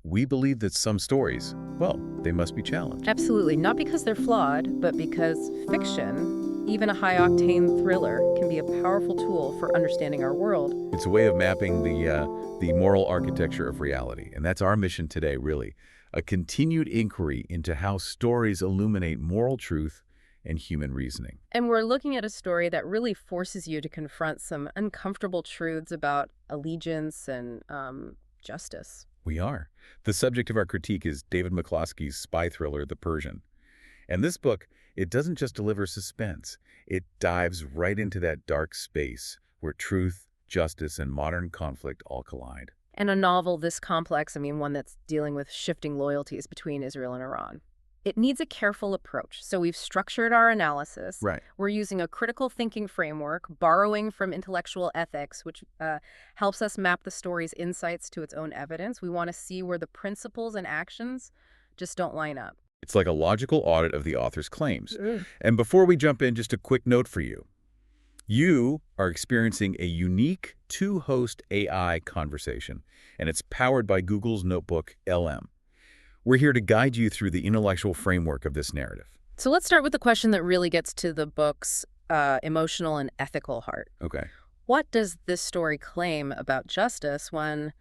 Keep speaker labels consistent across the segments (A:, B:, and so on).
A: we believe that some stories, well, they must be challenged.
B: Absolutely. Not because they're flawed, but because fiction, even a high-octane thriller, can be a powerful tool for understanding our world.
A: It's a way of mapping the moral architecture of reality, and that's our mission today, really. A continued inquiry into how stories illuminate moral truth and human reasoning.
B: And we're looking at a story that really forces you to confront some uncomfortable truths about allegiance and justice.
A: We are. The subject of our critique is David McCloskey's spy thriller, The Persian. And this book, it doesn't just deliver suspense. It dives right into that dark space where truth, justice, and modern conflict all collide.
B: And a novel this complex, one that's dealing with shifting loyalties between Israel and Iran. It needs a careful approach, so we've structured our analysis.
A: Right.
B: We're using a critical thinking framework, borrowing from intellectual ethics, which helps us map the story's insights to its own evidence. We want to see where the principles and actions just don't line up.
A: It's like a logical audit of the author's claims. And before we jump in, just a quick note for you. You are experiencing a unique two-host AI conversation, and it's powered by Google's notebook, LM. We're here to guide you through the intellectual framework of this narrative.
B: So let's start with the question that really gets to the book's emotional and ethical heart.
A: Okay.
B: What does this story claim about justice when,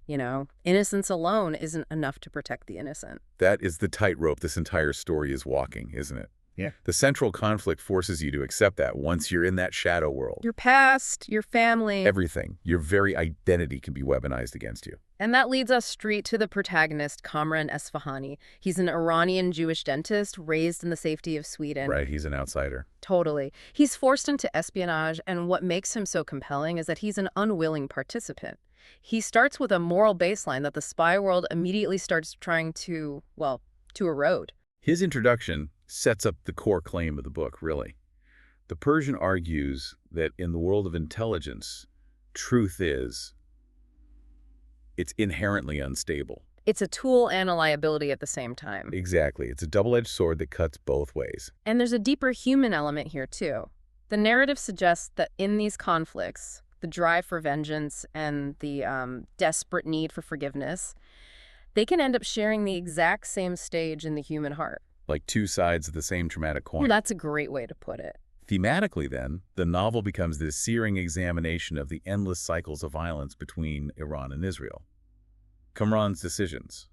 B: innocence alone isn't enough to protect the innocent?
A: That is the tightrope this entire story is walking, isn't it?
C: Yeah.
A: The central conflict forces you to accept that once you're in that shadow world.
B: Your past, your family.
A: Everything, your very identity can be weaponized against you.
B: And that leads us straight to the protagonist, Kamran Esfahani. He's an Iranian Jewish dentist raised in the safety of Sweden.
A: Right, he's an outsider.
B: Totally. He's forced into espionage, and what makes him so compelling is that he's an unwilling participant. He starts with a moral baseline that the spy world immediately starts trying to erode.
A: His introduction sets up the core claim of the book, really. The Persian argues that in the world of intelligence, truth it's inherently unstable.
B: It's a tool and a liability at the same time.
A: Exactly. It's a double-edged sword that cuts both ways.
B: And there's a deeper human element here, too. The narrative suggests that in these conflicts, the drive for vengeance and the desperate need for forgiveness, they can end up sharing the exact same stage in the human heart.
A: Like two sides of the same traumatic coin.
B: That's a great way to put it.
A: Thematically, then, the novel becomes this searing examination of the endless cycles of violence between Iran and Israel. Kamran's decisions.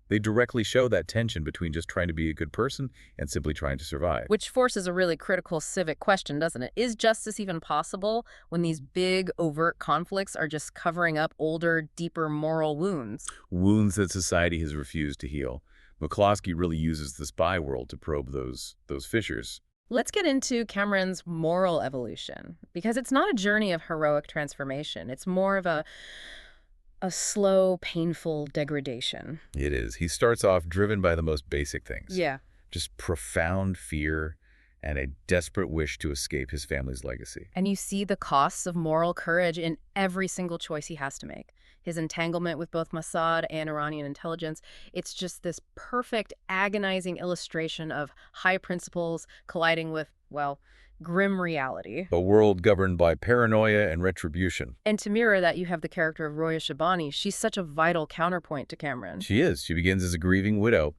A: They directly show that tension between just trying to be a good person and simply trying to survive.
B: Which forces a really critical civic question, doesn't it? Is justice even possible when these big, overt conflicts are just covering up older, deeper moral wounds?
A: Wounds that society has refused to heal. McCloskey really uses the spy world to probe those fissures.
B: Let's get into Kamran's moral evolution, because it's not a journey of heroic transformation. It's more of a slow, painful degradation.
A: It is. He starts off driven by the most basic things.
B: Yeah.
A: Just profound fear and a desperate wish to escape his family's legacy.
B: And you see the costs of moral courage in every single choice he has to make. His entanglement with both Mossad and Iranian intelligence, it's just this perfect, agonizing illustration of high principles colliding with, grim reality.
A: A world governed by paranoia and retribution.
B: And to mirror that, you have the character of Roya Shabani. She's such a vital counterpoint to Kamran.
A: She is. She begins as a grieving widow,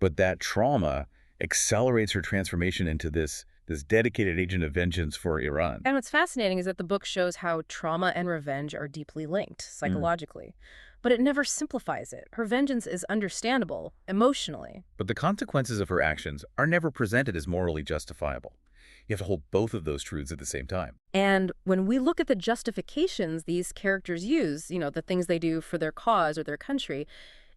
A: but that trauma accelerates her transformation into this dedicated agent of vengeance for Iran.
B: And what's fascinating is that the book shows how trauma and revenge are deeply linked psychologically. But it never simplifies it. Her vengeance is understandable emotionally.
A: But the consequences of her actions are never presented as morally justifiable. You have to hold both of those truths at the same time.
B: And when we look at the justifications these characters use, the things they do for their cause or their country,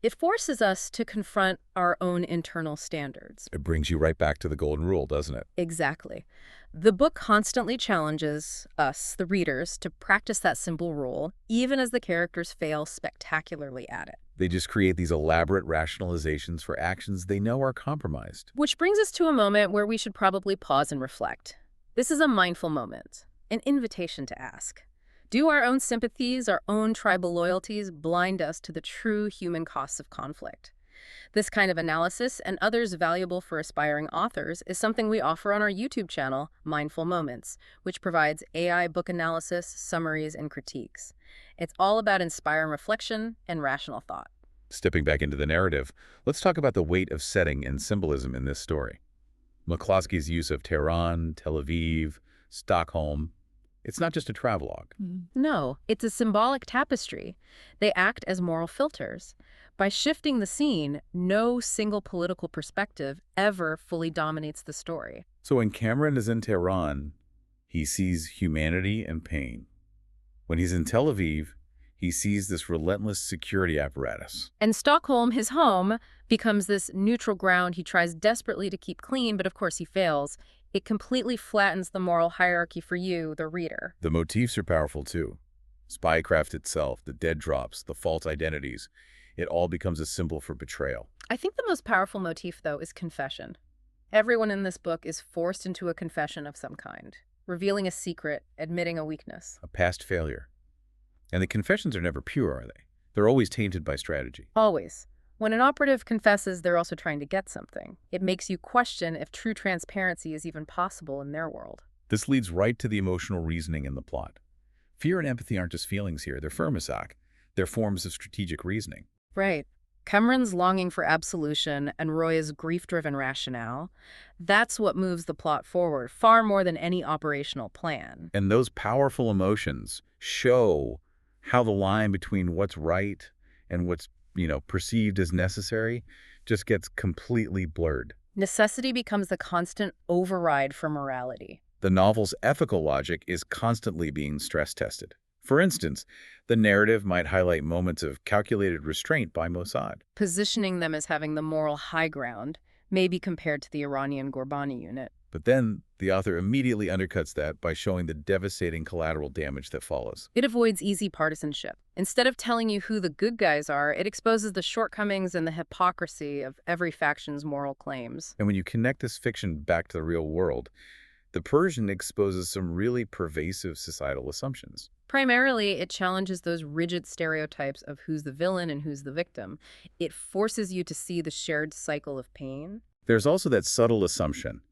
B: it forces us to confront our own internal standards.
A: It brings you right back to the golden rule, doesn't it?
B: Exactly. The book constantly challenges us, the readers, to practice that simple rule, even as the characters fail spectacularly at it.
A: They just create these elaborate rationalizations for actions they know are compromised.
B: Which brings us to a moment where we should probably pause and reflect. This is a mindful moment, an invitation to ask. Do our own sympathies, our own tribal loyalties blind us to the true human costs of conflict? This kind of analysis, and others valuable for aspiring authors, is something we offer on our YouTube channel, Mindful Moments, which provides AI book analysis, summaries, and critiques. It's all about inspiring reflection and rational thought.
A: Stepping back into the narrative, let's talk about the weight of setting and symbolism in this story. McCloskey's use of Tehran, Tel Aviv, Stockholm. It's not just a travelogue.
B: No, it's a symbolic tapestry. They act as moral filters. By shifting the scene, no single political perspective ever fully dominates the story.
A: So when Cameron is in Tehran, he sees humanity and pain. When he's in Tel Aviv, he sees this relentless security apparatus.
B: And Stockholm, his home, becomes this neutral ground he tries desperately to keep clean, but of course he fails. It completely flattens the moral hierarchy for you, the reader.
A: The motifs are powerful too. Spycraft itself, the dead drops, the false identities, it all becomes a symbol for betrayal.
B: I think the most powerful motif, though, is confession. Everyone in this book is forced into a confession of some kind, revealing a secret, admitting a weakness.
A: A past failure. And the confessions are never pure, are they? They're always tainted by strategy.
B: Always. When an operative confesses, they're also trying to get something. It makes you question if true transparency is even possible in their world.
A: This leads right to the emotional reasoning in the plot. Fear and empathy aren't just feelings here, they're firmisak. They're forms of strategic reasoning.
B: Right. Cameron's longing for absolution and Roya's grief-driven rationale, that's what moves the plot forward, far more than any operational plan.
A: And those powerful emotions show how the line between what's right and what's, perceived as necessary just gets completely blurred.
B: Necessity becomes the constant override for morality.
A: The novel's ethical logic is constantly being stress-tested. For instance, the narrative might highlight moments of calculated restraint by Mossad,
B: positioning them as having the moral high ground, maybe compared to the Iranian Ghorbrani unit.
A: But then the author immediately undercuts that by showing the devastating collateral damage that follows.
B: It avoids easy partisanship. Instead of telling you who the good guys are, it exposes the shortcomings and the hypocrisy of every faction's moral claims.
A: And when you connect this fiction back to the real world, the Persian exposes some really pervasive societal assumptions.
B: Primarily, it challenges those rigid stereotypes of who's the villain and who's the victim. It forces you to see the shared cycle of pain.
A: There's also that subtle assumption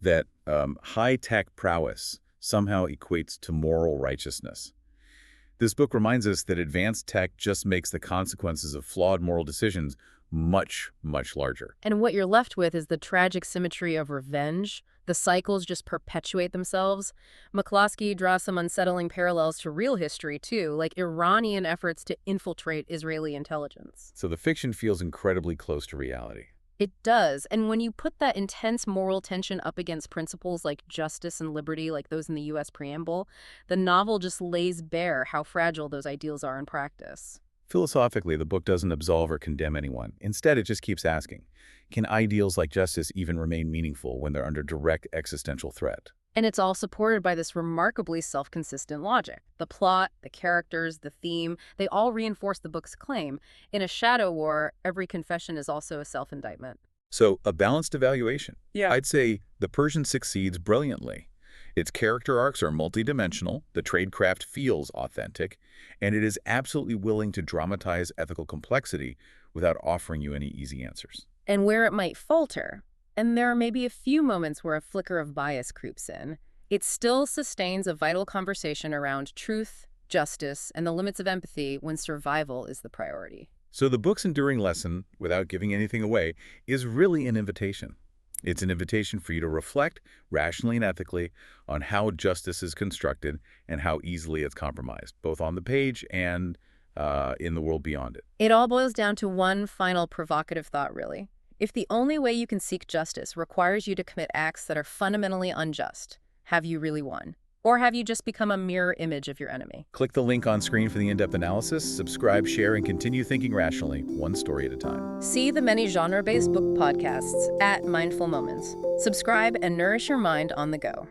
A: that high-tech prowess somehow equates to moral righteousness. This book reminds us that advanced tech just makes the consequences of flawed moral decisions much, much larger.
B: And what you're left with is the tragic symmetry of revenge. The cycles just perpetuate themselves. McCloskey draws some unsettling parallels to real history, too, like Iranian efforts to infiltrate Israeli intelligence.
A: So the fiction feels incredibly close to reality.
B: It does, and when you put that intense moral tension up against principles like justice and liberty, like those in the U.S. preamble, the novel just lays bare how fragile those ideals are in practice.
A: Philosophically, the book doesn't absolve or condemn anyone. Instead, it just keeps asking, can ideals like justice even remain meaningful when they're under direct existential threat?
B: And it's all supported by this remarkably self-consistent logic. The plot, the characters, the theme, they all reinforce the book's claim. In a shadow war, every confession is also a self-indictment.
A: So, a balanced evaluation.
B: Yeah.
A: I'd say The Persian succeeds brilliantly. Its character arcs are multidimensional, the tradecraft feels authentic, and it is absolutely willing to dramatize ethical complexity without offering you any easy answers.
B: And where it might falter, and there are maybe a few moments where a flicker of bias creeps in, it still sustains a vital conversation around truth, justice, and the limits of empathy when survival is the priority.
A: So the book's enduring lesson, without giving anything away, is really an invitation. It's an invitation for you to reflect, rationally and ethically, on how justice is constructed and how easily it's compromised, both on the page and in the world beyond it.
B: It all boils down to one final provocative thought, really. If the only way you can seek justice requires you to commit acts that are fundamentally unjust, have you really won? Or have you just become a mirror image of your enemy?
A: Click the link on screen for the in-depth analysis, subscribe, share, and continue thinking rationally, one story at a time.
B: See the many genre-based book podcasts at Mindful Moments. Subscribe and nourish your mind on the go.